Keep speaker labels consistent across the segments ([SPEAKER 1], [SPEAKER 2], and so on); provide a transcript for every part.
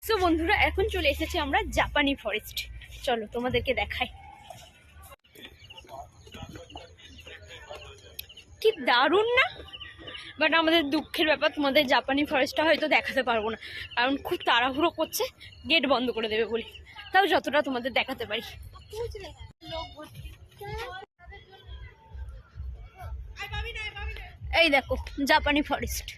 [SPEAKER 1] So বন্ধুরা, এখন চলে এসেছি আমরা জাপানি ফরেস্ট। চলো তোমাদেরকে দেখাই। কি দারুণ না? বাট আমাদের দুঃখের ব্যাপার, তোমাদের জাপানি ফরেস্টটা হয়তো দেখাতে পারবো না, কারণ খুব তাড়াহুড়ো করছে, গেট বন্ধ করে দেবে বলে। তাও যতটা তোমাদের দেখাতে পারি। এই দেখো জাপানি ফরেস্ট।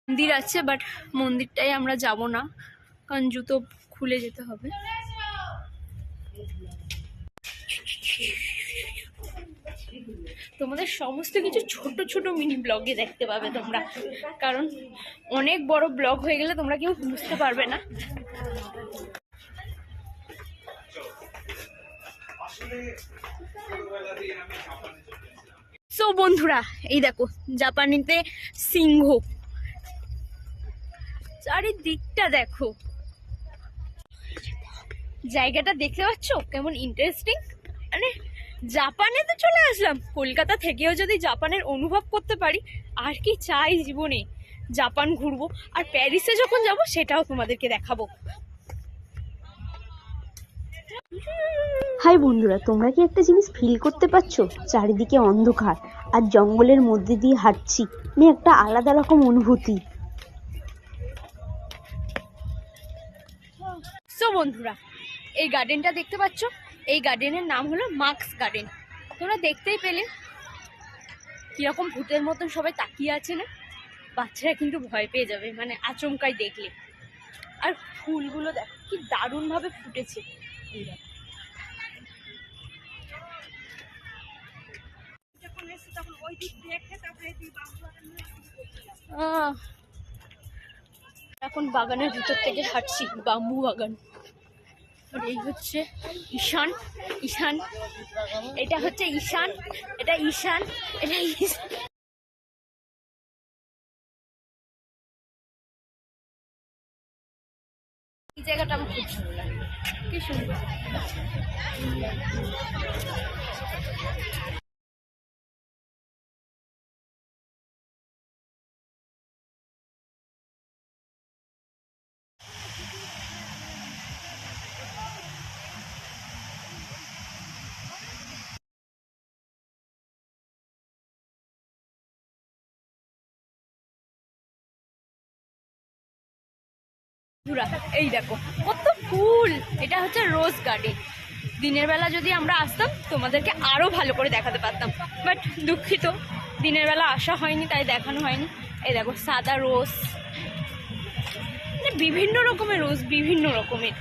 [SPEAKER 1] মন্দির আছে, বাট মন্দিরটাই আমরা যাব না, কারণ জুতো খুলে যেতে হবে। তোমাদের সমস্ত কিছু ছোট ছোট মিনি ব্লগে দেখতে পাবে তোমরা, কারণ অনেক বড় ব্লগ হয়ে গেলে তোমরা কেউ বুঝতে পারবে না। সো বন্ধুরা, এই দেখো জাপানিতে সিংহ, চারিদিকটা দেখো, জায়গাটা দেখতে পাচ্ছ কেমন ইন্টারেস্টিং। মানে জাপানে তো চলে আসলাম, কলকাতা থেকেও যদি জাপানের অনুভব করতে পারি, আর কি চাই জীবনে। জাপান ঘুরবো, আর প্যারিসে যখন যাব সেটাও তোমাদেরকে দেখাবো।
[SPEAKER 2] হাই বন্ধুরা, তোমরা কি একটা জিনিস ফিল করতে পারছো? চারিদিকে অন্ধকার আর জঙ্গলের মধ্যে দিয়ে হাঁটছি, মানে একটা আলাদা রকম অনুভূতি।
[SPEAKER 1] সো বন্ধুরা, এই গার্ডেনটা দেখতে পাচ্ছ, এই গার্ডেনের নাম হলো মার্কস গার্ডেন। তোমরা দেখতেই পেলে কিরকম ভূতের মতন সবাই তাকিয়ে আছে না? বাচ্চারা কিন্তু ভয় পেয়ে যাবে, মানে আচমকাই দেখলে। আর ফুলগুলো দেখ কি দারুণ ভাবে ফুটেছে। এখন বাগানের ভিতর থেকে হাঁটছি, বাম্বু বাগান। আর এই হচ্ছে ঈশান। ঈশান, এটা হচ্ছে ঈশান, এটা ঈশান, এটা ঈশান। এই জায়গাটা আমার খুব সুন্দর লাগে, কি সুন্দর। এই দেখো কত ফুল, এটা হচ্ছে রোজ গার্ডেন। দিনের বেলা যদি আমরা আসতাম তোমাদেরকে আরো ভালো করে দেখাতে পারতাম, বাট দুঃখিত দিনের বেলা আসা হয়নি, তাই দেখানো হয়নি। এই দেখো সাদা রোজ, বিভিন্ন রকমের রোজ, বিভিন্ন রকমের।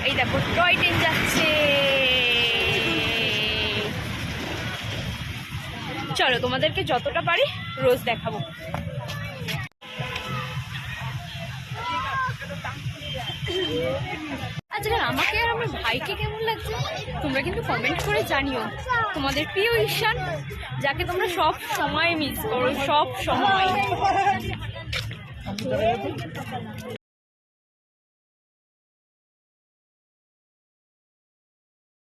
[SPEAKER 1] এই দেখো টয় ট্রেন যাচ্ছে। চলো তোমাদেরকে যতটা পারি রোজ দেখাবো। আচ্ছা, আমাকে আর আমার ভাইকে কেমন লাগছে তোমরা কিন্তু কমেন্ট করে জানিও। তোমাদের প্রিয় ঈশান, যাকে তোমরা সব সময় মিস করো, সব সময়।